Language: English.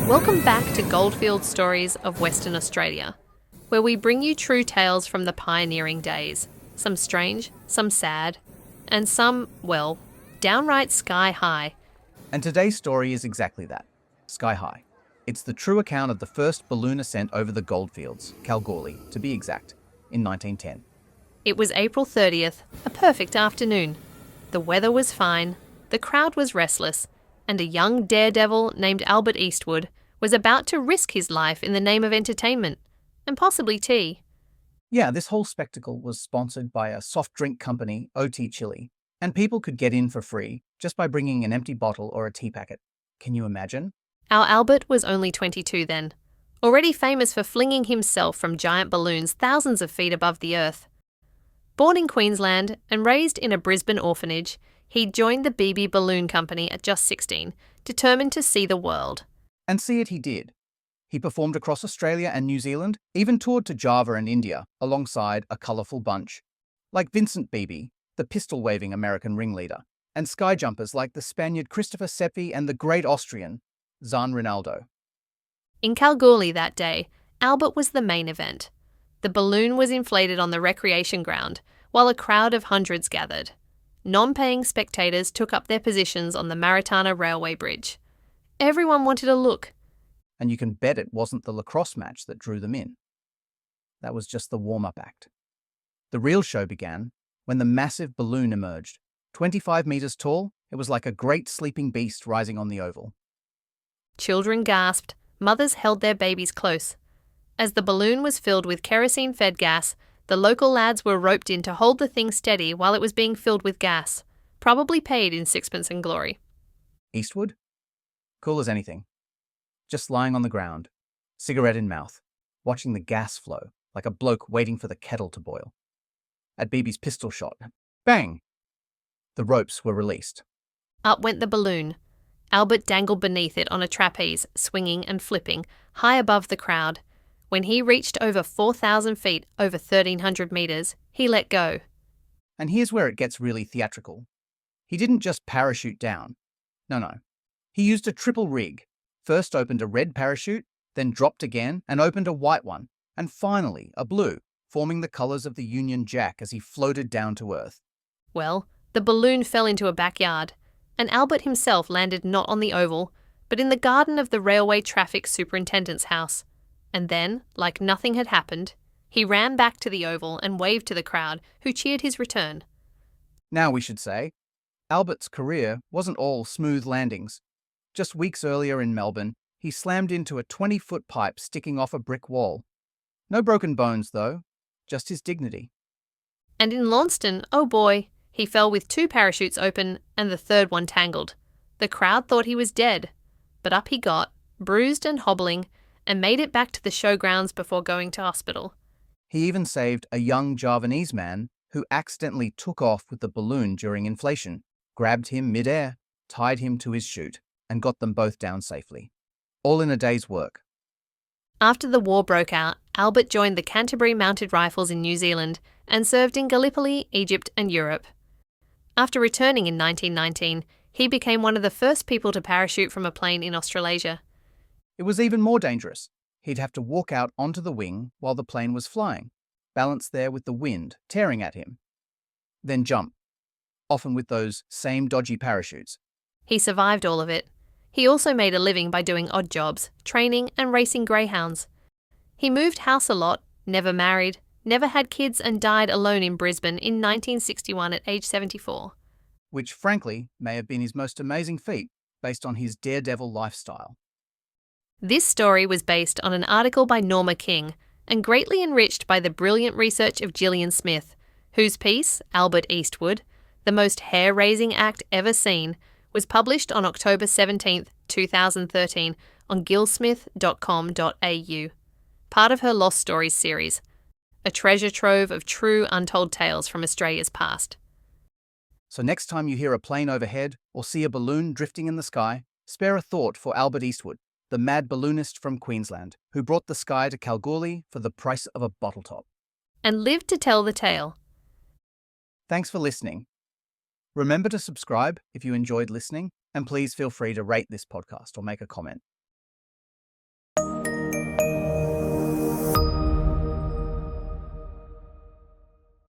Welcome back to Goldfields Stories of Western Australia, where we bring you true tales from the pioneering days. Some strange, some sad, and some, well, downright sky high. And today's story is exactly that, sky high. It's the true account of the first balloon ascent over the Goldfields, Kalgoorlie, to be exact, in 1910. It was April 30th, a perfect afternoon. The weather was fine, the crowd was restless, and a young daredevil named Albert Eastwood was about to risk his life in the name of entertainment, and possibly tea. Yeah, this whole spectacle was sponsored by a soft drink company, OT Chili, and people could get in for free just by bringing an empty bottle or a tea packet. Can you imagine? Our Albert was only 22 then, already famous for flinging himself from giant balloons thousands of feet above the earth. Born in Queensland and raised in a Brisbane orphanage, he joined the Beebe Balloon Company at just 16, determined to see the world. And see it he did. He performed across Australia and New Zealand, even toured to Java and India alongside a colourful bunch, like Vincent Beebe, the pistol-waving American ringleader, and skyjumpers like the Spaniard Christopher Seppi and the great Austrian Zan Rinaldo. In Kalgoorlie that day, Albert was the main event. The balloon was inflated on the recreation ground, while a crowd of hundreds gathered. Non-paying spectators took up their positions on the Maritana Railway Bridge. Everyone wanted a look. And you can bet it wasn't the lacrosse match that drew them in. That was just the warm-up act. The real show began when the massive balloon emerged. 25 metres tall, it was like a great sleeping beast rising on the oval. Children gasped, mothers held their babies close. As the balloon was filled with kerosene-fed gas, the local lads were roped in to hold the thing steady while it was being filled with gas, probably paid in sixpence and glory. Eastwood? Cool as anything. Just lying on the ground, cigarette in mouth, watching the gas flow like a bloke waiting for the kettle to boil. At Beebe's pistol shot, bang! The ropes were released. Up went the balloon. Albert dangled beneath it on a trapeze, swinging and flipping, high above the crowd. When he reached over 4,000 feet, over 1,300 metres, he let go. And here's where it gets really theatrical. He didn't just parachute down. No. He used a triple rig. First opened a red parachute, then dropped again and opened a white one, and finally a blue, forming the colours of the Union Jack as he floated down to earth. Well, the balloon fell into a backyard, and Albert himself landed not on the oval, but in the garden of the Railway Traffic Superintendent's house. And then, like nothing had happened, he ran back to the oval and waved to the crowd, who cheered his return. Now we should say, Albert's career wasn't all smooth landings. Just weeks earlier in Melbourne, he slammed into a 20-foot pipe sticking off a brick wall. No broken bones, though, just his dignity. And in Launceston, oh boy, he fell with 2 parachutes open and the third one tangled. The crowd thought he was dead, but up he got, bruised and hobbling, and made it back to the showgrounds before going to hospital. He even saved a young Javanese man who accidentally took off with the balloon during inflation, grabbed him mid-air, tied him to his chute, and got them both down safely. All in a day's work. After the war broke out, Albert joined the Canterbury Mounted Rifles in New Zealand and served in Gallipoli, Egypt and Europe. After returning in 1919, he became one of the first people to parachute from a plane in Australasia. It was even more dangerous. He'd have to walk out onto the wing while the plane was flying, balanced there with the wind tearing at him. Then jump, often with those same dodgy parachutes. He survived all of it. He also made a living by doing odd jobs, training and racing greyhounds. He moved house a lot, never married, never had kids and died alone in Brisbane in 1961 at age 74. Which, frankly, may have been his most amazing feat based on his daredevil lifestyle. This story was based on an article by Norma King and greatly enriched by the brilliant research of Gillian Smith, whose piece, Albert Eastwood, the most hair-raising act ever seen, was published on October 17, 2013 on gillsmith.com.au, part of her Lost Stories series, a treasure trove of true untold tales from Australia's past. So next time you hear a plane overhead or see a balloon drifting in the sky, spare a thought for Albert Eastwood, the mad balloonist from Queensland, who brought the sky to Kalgoorlie for the price of a bottle top. And lived to tell the tale. Thanks for listening. Remember to subscribe if you enjoyed listening, and please feel free to rate this podcast or make a comment.